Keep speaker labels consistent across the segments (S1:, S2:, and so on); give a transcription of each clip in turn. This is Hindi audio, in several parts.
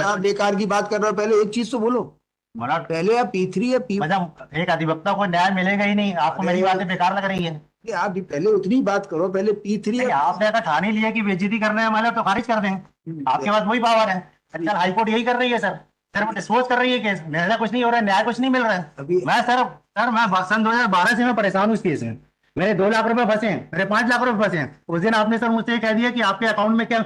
S1: आप बेकार की बात कर रहे हो, पहले एक चीज तो बोलो।
S2: मतलब
S1: पहले आप P3 या P,
S2: मतलब एक अधिवक्ता को न्याय मिलेगा ही नहीं, आपको मेरी बातें बेकार लग रही है?
S1: आप पहले उतनी बात करो, पहले P3
S2: नहीं,
S1: या
S2: आपने अगर ठान ही लिया कि बेइज्जती करने हैं मतलब तो खारिज कर दें, आपके पास वही पावर है। आजकल हाईकोर्ट यही कर रही है सर, सिर्फ डिस्पोज कर रही है केस, निर्णय कुछ नहीं हो रहा है, न्याय कुछ नहीं मिल रहा है।
S1: अभी
S2: मैं सर मैं सन 2012 से मैं परेशान हूँ इस केस में। मेरे 2 लाख रुपए फंसे हैं, मेरे 5 लाख रुपए फंसे हैं। उस दिन आपने सर मुझसे कह दिया कि आपके अकाउंट में क्या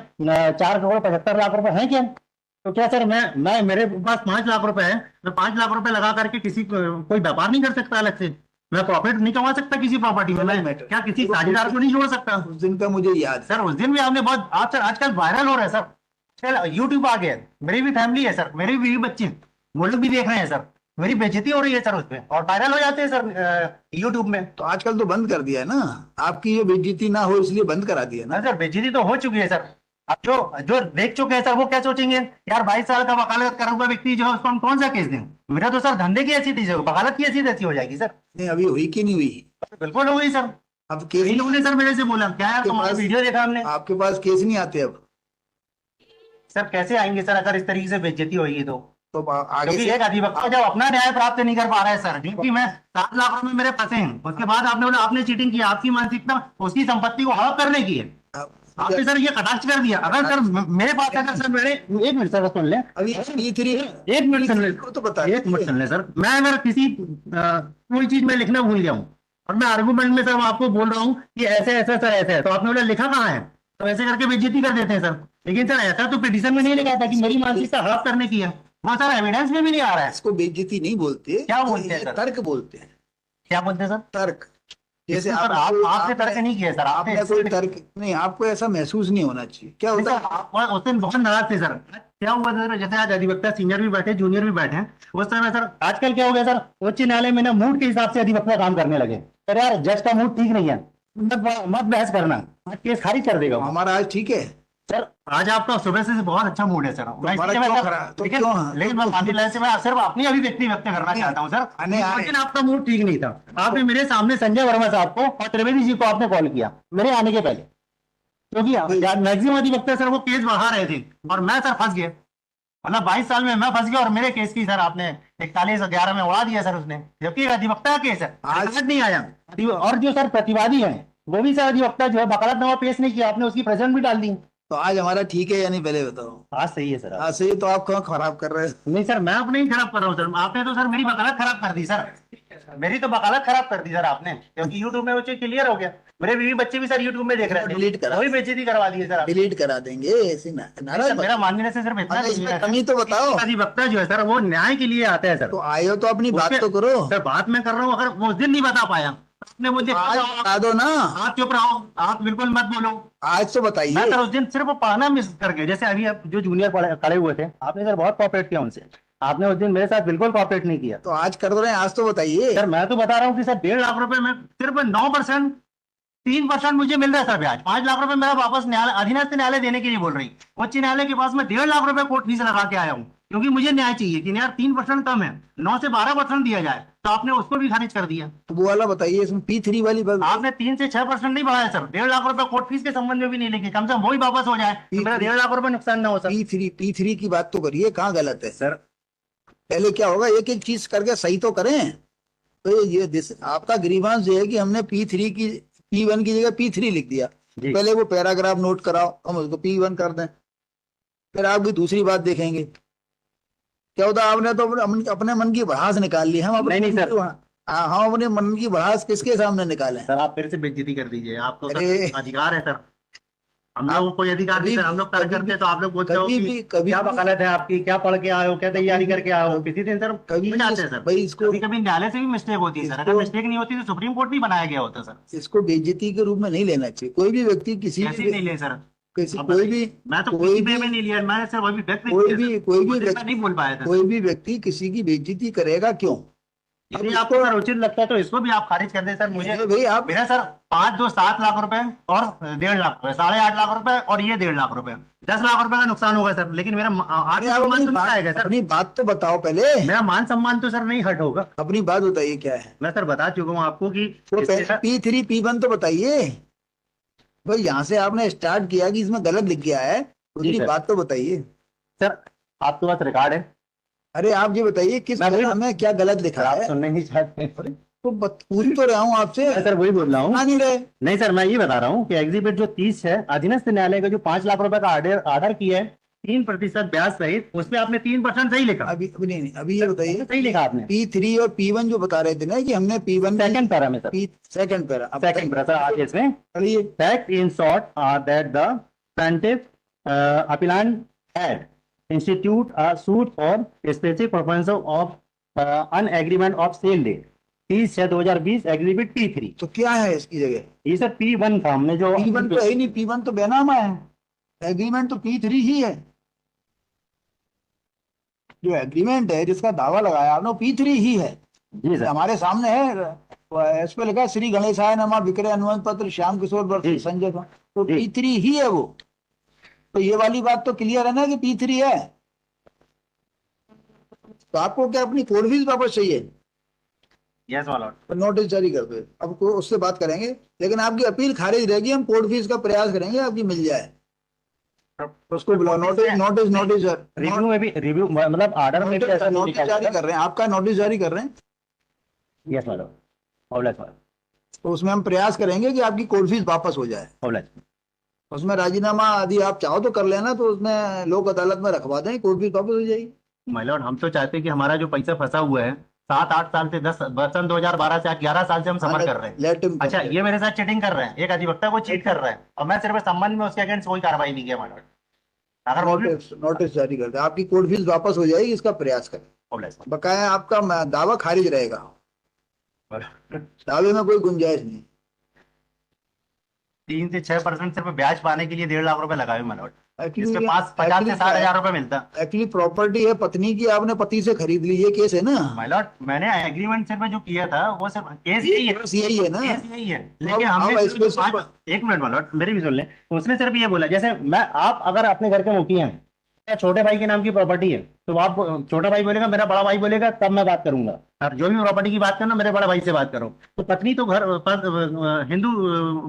S2: 4 करोड़ 75 लाख रुपए हैं क्या? तो क्या सर मैं मेरे पास 5 लाख रुपए है, मैं 5 लाख रुपए लगा करके किसी कोई व्यापार नहीं कर सकता अलग से? मैं प्रॉफिट नहीं कमा सकता किसी प्रॉपर्टी में? मैं क्या किसी साझेदार को नहीं जोड़ सकता?
S1: उस दिन का मुझे याद है।
S2: सर उस दिन भी आपने बहुत, आप सर आजकल वायरल हो रहे हैं सर, आजकल यूट्यूब आ गया है, मेरी भी फैमिली है सर, मेरे भी बच्चे, वो लोग भी देख रहे हैं सर, मेरी बेइज्जती हो रही है सर उस पे, और वायरल हो जाते हैं सर यूट्यूब में।
S1: तो आजकल तो बंद कर दिया है ना, आपकी ये बेइज्जती ना हो इसलिए बंद करा दिया ना।
S2: सर बेइज्जती तो हो चुकी है सर। अब जो जो देख चुके हैं सर वो क्या सोचेंगे, यार 22 साल का वकालत करा हुआ व्यक्ति जो है उसको हम कौन सा केस दें? मेरा तो सर धंधे की ऐसी चीज है, वकालत की ऐसी तैसी हो जाएगी सर।
S1: नहीं, अभी हुई कि नहीं हुई?
S2: बिल्कुल हो गई सर।
S1: अब केस
S2: कई लोगों ने सर मेरे से बोला, क्या यार
S1: आपके
S2: तुम्हारा
S1: पास
S2: वीडियो देखा हमने।
S1: आपके पास केस नहीं आते अब?
S2: सर कैसे आएंगे सर अगर इस तरीके से बेइज्जती होगी तो?
S1: तो आगे
S2: क्योंकि
S1: से
S2: एक अधिवक्ता जब अपना न्याय प्राप्त नहीं कर पा रहा है सर, क्योंकि मैं 7 लाख रुपए मेरे फंसे हैं, उसके बाद आपने बोला आपने चीटिंग की, आपकी मानसिकता उसकी संपत्ति को हड़प करने की है, आपने सर ये कटाक्ष कर दिया। अगर सर मेरे पास अगर सर मेरे, एक मिनट सर सुन ले,
S1: अभी P3
S2: एक मिनट सुन ले,
S1: तो बता,
S2: एक मिनट सुन ले सर। मैं अगर किसी कोई चीज में लिखना भूल जाऊं और मैं आर्गूमेंट में सर आपको बोल रहा हूँ कि ऐसे ऐसे सर ऐसे है, तो आपने बोला लिखा कहाँ है, तो ऐसे करके बेइज्जती कर देते हैं सर। लेकिन सर ऐसा तो पिटीशन में नहीं लिखा था कि मेरी मानसिकता हड़प करने की है, वो सर एविडेंस में भी नहीं आ रहा है।
S1: इसको बेइज्जती नहीं बोलते,
S2: क्या बोलते हैं
S1: ये
S2: सर?
S1: तर्क बोलते हैं।
S2: क्या बोलते हैं सर?
S1: तर्क। जैसे
S2: सर आपने तर्क नहीं किया सर,
S1: आपने कोई तर्क नहीं, आपको ऐसा महसूस नहीं होना चाहिए। क्या
S2: नहीं
S1: होता
S2: सर,
S1: है?
S2: आप उस दिन बहुत नाराज थे सर। क्या हुआ सर, जैसे आज अधिवक्ता सीनियर भी बैठे, जूनियर भी बैठे हैं, उस समय सर आजकल क्या हो गया सर, उच्च न्यायालय में ना मूड के हिसाब से अधिवक्ता काम करने लगे। सर यार जज का मूड ठीक नहीं है, मत बहस करना, आज केस खारिज कर देगा वो।
S1: हमारा आज ठीक है
S2: सर आज आपका सुबह से बहुत अच्छा मूड है सर, मैं
S1: हमारा
S2: इसलिए
S1: क्यों
S2: मैं
S1: खराब? तो
S2: लेकिन
S1: क्यों?
S2: लेकिन मैं माफी लेने से मैं सिर्फ अपनी अभिव्यक्ति व्यक्त करना चाहता हूँ सर। लेकिन आपका मूड ठीक नहीं था, आपने मेरे सामने संजय वर्मा साहब को और त्रिवेदी जी को आपने कॉल किया मेरे आने के पहले, क्योंकि मैक्सिमम अधिवक्ता सर वो केस बढ़ा रहे थे और मैं सर फंस गया। मतलब 22 साल में मैं फंस गया और मेरे केस की सर आपने 41-11 में उड़ा दिया सर उसने, जबकि एक अधिवक्ता का केस है, आज नहीं आया। और जो सर प्रतिवादी है वो भी सर अधिवक्ता जो है वकालतनामा पेश नहीं किया, आपने उसकी प्रेजेंट भी डाल दी।
S1: तो आज हमारा ठीक है या नहीं, पहले बताओ।
S2: आज सही है सर।
S1: आज सही, तो आप क्यों खराब कर रहे हैं?
S2: नहीं सर मैं अपने ही खराब कर रहा हूँ सर, आपने तो सर मेरी वकालत खराब कर दी सर, मेरी तो वकालत खराब कर दी सर आपने, क्योंकि यूट्यूब में वो चीज क्लियर हो गया। मेरे बीवी बच्चे भी सर यूट्यूब में देख रहे हैं,
S1: डिलीट करा,
S2: वही बेइज्जती करवा दी है सर।
S1: डिलीट करा देंगे, ऐसे नाराज मत।
S2: मेरा मानने से सिर्फ इतना
S1: इसमें कमी तो बताओ।
S2: अधिवक्ता जो है सर वो न्याय के लिए आता है सर।
S1: तो आए हो तो अपनी बात तो करो
S2: सर बात मैं कर रहा हूँ, अगर वो उस दिन नहीं बता पाया आपने मुझे,
S1: आज बता दो ना।
S2: आप चुप रहो, आप बिल्कुल मत बोलो।
S1: आज तो बताइए।
S2: मैं सर उस दिन सिर्फ पढ़ना मिस करके, जैसे अभी आप जो जूनियर खड़े हुए थे, आपने सर बहुत कॉपरेट किया उनसे, आपने उस दिन मेरे साथ बिल्कुल कॉपरेट नहीं किया।
S1: तो आज कर दो रहे हैं, आज तो बताइए।
S2: सर मैं तो बता रहा हूँ कि सर 1.5 लाख रुपए में सिर्फ 9%, 3% मुझे मिल रहा है सर ब्याज। 5 लाख रुपए मेरा वापस न्यायालय, अधीनस्थ न्यायालय देने के लिए बोल रही, उच्च न्यायालय के पास मैं 1.5 लाख रुपए कोर्ट फीस लगा के आया हूँ, क्योंकि मुझे न्याय चाहिए कि यार 3% कम है, 9 से 12% दिया जाए, तो आपने उसको भी खारिज कर दिया।
S1: तो वो वाला बताइए, इसमें P3 वाली बात।
S2: आपने 3 से 6% नहीं बढ़ाया सर, 1.5 लाख रुपए कोर्ट फीस के संबंध में भी नहीं लिखे, कम से कम वही वापस हो जाए तो मेरा 1.5 लाख रुपए नुकसान ना हो सर।
S1: P3 की बात तो करिए, कहाँ गलत है
S2: सर
S1: पहले क्या होगा, एक एक चीज करके सही तो करें। तो ये आपका ग्रीवांस जो है कि हमने P3 की P1 की जगह P3 लिख दिया, पहले वो पैराग्राफ नोट कराओ, हम उसको P1 कर दें, फिर आप भी दूसरी बात देखेंगे। क्या होता है, आपने तो अपने मन की भड़ास निकाल ली। हम अपने
S2: नहीं सर,
S1: हम अपने मन की भड़ास किसके सामने निकालें?
S2: सर आप फिर से बेइज्जती कर दीजिए, आपको
S1: अरे
S2: अधिकार है सर, हम लोगों को कोई अधिकार नहीं सर, हम लोग तर्क करते हैं तो आप लोग बोलते हो कि क्या वकालत है आपकी, क्या पढ़ के आए हो, क्या तैयारी करके आए हो, किसी दिन सर
S1: कभी
S2: जाते हैं सर।
S1: भाई इसको,
S2: कभी कभी न्यायालय से भी मिस्टेक होती है सर, अगर मिस्टेक नहीं होती तो सुप्रीम कोर्ट भी बनाया गया होता सर।
S1: इसको बेइज्जती के रूप में नहीं लेना चाहिए। कोई भी व्यक्ति किसी
S2: ऐसे नहीं ले सर,
S1: कोई भी,
S2: मैं तो
S1: कोई
S2: किसी
S1: भी
S2: में नहीं लिया, मैं सर वही व्यक्ति नहीं बोल पाया था।
S1: कोई भी व्यक्ति किसी की बेइज्जती करेगा क्यों?
S2: यदि आपको सर उचित लगता है तो इसको भी आप खारिज कर दे सर। मुझे
S1: भाई आप
S2: मेरा सर 7 लाख रुपए और 1.5 लाख रुपए, 8.5 लाख रुपए और ये 1.5 लाख रुपए, 10 लाख रुपए का नुकसान होगा सर, लेकिन मेरा सम्मान तो नहीं आएगा सर।
S1: अपनी बात तो बताओ पहले।
S2: मेरा मान सम्मान तो सर नहीं हट होगा।
S1: अपनी बात बताइए क्या है।
S2: मैं सर बता चुका हूँ आपको कि
S1: P3 P1 तो बताइए भाई, यहाँ से आपने स्टार्ट किया कि इसमें गलत लिख गया है, उसकी बात तो बताइए
S2: सर। आपके पास रिकॉर्ड है?
S1: अरे आप ये बताइए किस
S2: मैं वही-
S1: तरह में क्या गलत लिखा
S2: आप
S1: है?
S2: सुनने नहीं चाहते हैं।
S1: तो पूछ तो रहा हूँ आपसे,
S2: मैं सर वही बोल रहा हूँ।
S1: आ नहीं रहे।
S2: नहीं सर, मैं ये बता रहा हूँ कि एग्जीबिट जो 30 है, अधीनस्थ न्यायालय का जो 5 लाख रुपए का ऑर्डर किया है 3% ब्याज सहित, उसमें आपने 3% सही लिखा।
S1: अभी नहीं, अभी ये बताइए
S2: सही लिखा आपने।
S1: P3 और P1 जो बता रहे थे ना कि हमने P1
S2: सेकंड पैरा में सर,
S1: सेकंड पैरा, अब
S2: सेकंड पैरा सर आगे इसमें
S1: चलिए।
S2: Fact in short are that the plaintiff appellant had institute a suit for specific purpose of an agreement of sale date 30/6/2020 exhibit P3।
S1: तो क्या है इसकी जगह?
S2: ये सर P1 था, हमने जो
S1: P1 तो है ही नहीं, P1 तो बेनामा है, एग्रीमेंट तो P3 ही है। जो एग्रीमेंट है जिसका दावा लगाया आपने वो P3 ही है।
S2: जी सर,
S1: हमारे सामने है, इस पे लिखा है श्री गणेशाय नमः विक्रय अनुबंध पत्र श्याम किशोर
S2: जी।
S1: वर्ष संजय का, तो
S2: जी।
S1: P3 ही है वो। तो ये वाली बात तो क्लियर है ना कि P3 है। तो आपको क्या अपनी कोर्ट फीस वापस चाहिए?
S2: Yes my Lord.
S1: तो नोटिस जारी कर दो, अब उससे बात करेंगे, लेकिन आपकी अपील खारिज रहेगी, हम कोर्ट फीस का प्रयास करेंगे आपकी मिल जाए। उसको बुलाओ, नोटिस नोटिस नोटिस
S2: रिव्यू में भी रिव्यू मतलब ऑर्डर में भी ऐसा नहीं
S1: नोटिस
S2: लिखा
S1: जारी कर रहे हैं, आपका नोटिस जारी कर रहे हैं।
S2: Yes my Lord, oblate my
S1: तो उसमें हम प्रयास करेंगे कि आपकी कोर्ट फीस वापस हो जाए।
S2: ऑब्लेट।
S1: उसमें राजीनामा यदि आप चाहो तो कर लेना, तो उसमें लोक अदालत में रखवा दें, कोर्ट फीस वापस हो जाएगी।
S2: माय लॉर्ड, हम तो चाहते हैं कि हमारा जो पैसा फंसा हुआ है 7-8 साल से 10 सन 2012 से 11 साल से हम सफर कर रहे हैं।
S1: लेट हिम
S2: अच्छा, ये मेरे साथ चीटिंग कर रहे हैं, एक अधिवक्ता को चीट कर रहे हैं, और मैं सिर्फ संबंध में उसके अगेंस्ट कोई कार्रवाई नहीं किया माय लॉर्ड। अगर
S1: नोटिस जारी कर दे, आपकी कोर्ट फीस वापस हो जाएगी, इसका प्रयास करें।
S2: ऑब्लेट।
S1: बकाया आपका दावा खारिज रहेगा, दावे में कोई गुंजाइश नहीं।
S2: 3 से 6% सिर्फ ब्याज पाने के लिए 1.5 लाख रुपए लगाए माय लॉर्ड।
S1: Actually-
S2: इसके पास 50 से 60 हजार रुपए मिलता।
S1: एक्चुअली प्रॉपर्टी है पत्नी की, आपने पति से खरीद ली, ये केस है ना?
S2: माय लॉर्ड, मैंने एग्रीमेंट सिर्फ जो किया था वो सिर्फ केस यही है,
S1: केस यही है ना?
S2: केस यही है। लेकिन
S1: अब
S2: हमने
S1: इसमें
S2: सिर्फ एक मिनट माय लॉर्ड, मेरी भी सुन लें। उसने सिर्फ ये बोला, जैसे मैं आप अगर अपने घर के मुखिया हैं, या छोटे भाई के नाम की प्रॉपर्टी है, तो आप छोटा भाई बोलेगा, मेरा बड़ा भाई बोलेगा, तब मैं बात करूंगा। और जो भी प्रॉपर्टी की बात करना, मेरे बड़ा भाई से बात करो। तो पत्नी तो घर हिंदू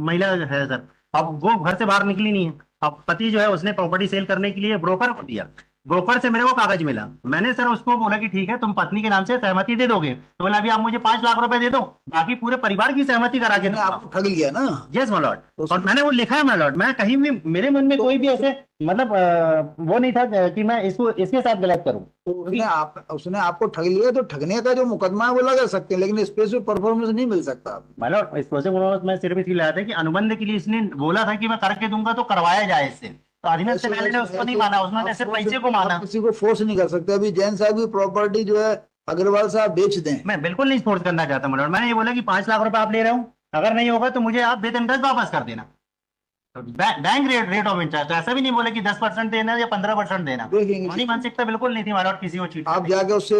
S2: महिला है सर, अब वो घर से बाहर निकली नहीं है। अब पति जो है उसने प्रॉपर्टी सेल करने के लिए ब्रोकर को दिया, ब्रोकर से मेरे को कागज मिला, मैंने सर उसको बोला कि ठीक है तुम पत्नी के नाम से सहमति दे दोगे, तो बोला अभी आप मुझे 5 लाख रुपए दे दो, बाकी पूरे परिवार की सहमति करा के
S1: आपको ठग लिया ना?
S2: यस माय लॉर्ड, और मैंने वो लिखा है माय लॉर्ड। मैं कहीं भी, मेरे मन में कोई भी ऐसे मतलब वो नहीं था कि मैं इसको इसके साथ गलत करूं।
S1: तो उसने आपको ठग लिया, तो ठगने का जो मुकदमा है वो लगा सकते हैं, लेकिन स्पेसिफिक परफॉर्मेंस नहीं मिल सकता।
S2: माय लॉर्ड, इस प्रोसेस में मैं सिर्फ इसलिए लाया था कि अनुबंध के लिए इसने बोला था कि मैं करके दूंगा तो करवाया जाए इससे, तो अधीनस्थ न्यायालय ने उसको नहीं माना, उसने सिर्फ पैसे को माना।
S1: किसी को फोर्स नहीं कर सकते। अभी जैन साहब की प्रॉपर्टी जो है अग्रवाल साहब बेच दें,
S2: मैं बिल्कुल नहीं फोर्स करना चाहता माय लॉर्ड। मैंने ये बोला कि 5 लाख रुपए आप ले रहे हो, अगर नहीं होगा तो मुझे आप विद इंटरेस्ट वापस कर देना, बैंक रेट ऑफ इंटरेस्ट। ऐसा भी नहीं बोले कि 10% देना या 15% देना।
S1: देखेंगे।
S2: हमारी मानसिकता बिल्कुल नहीं थी माय लॉर्ड किसी को चीट।
S1: आप जाके उससे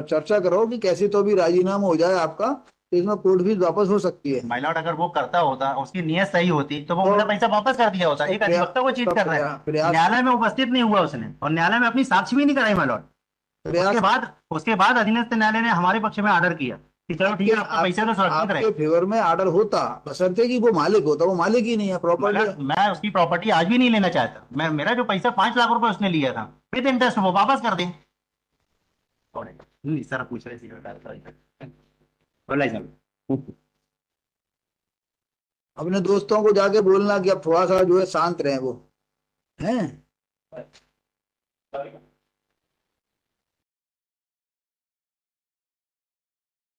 S1: चर्चा करो कि कैसे तो भी राजीनामा हो जाए आपका, तो इसमें कोर्ट फीस वापस हो सकती है।
S2: माय लॉर्ड, अगर वो करता होता, उसकी नियत सही होती, तो वो मेरा पैसा वापस कर दिया होता। एक अधिवक्ता को चीट कर रहा है, न्यायालय में उपस्थित नहीं हुआ उसने, और न्यायालय में अपनी साक्ष्य भी नहीं कराई माय लॉर्ड। उसके बाद अधीनस्थ न्यायालय ने हमारे पक्ष में ऑर्डर किया कि चलो ठीक है, आपका पैसा तो सुरक्षित रहे।
S1: आपके फेवर में ऑर्डर होता, बशर्ते कि वो मालिक होता, वो मालिक ही नहीं है प्रॉपर्टी।
S2: मैं उसकी प्रॉपर्टी आज भी नहीं लेना चाहता। मैं, मेरा जो पैसा 5 लाख रुपए उसने लिया था विद इंटरेस्ट, वो वापस कर दे। सर पूछ रहे
S1: अपने दोस्तों को जाके बोलना कि अब थोड़ा सा जो है शांत रहे वो हैं।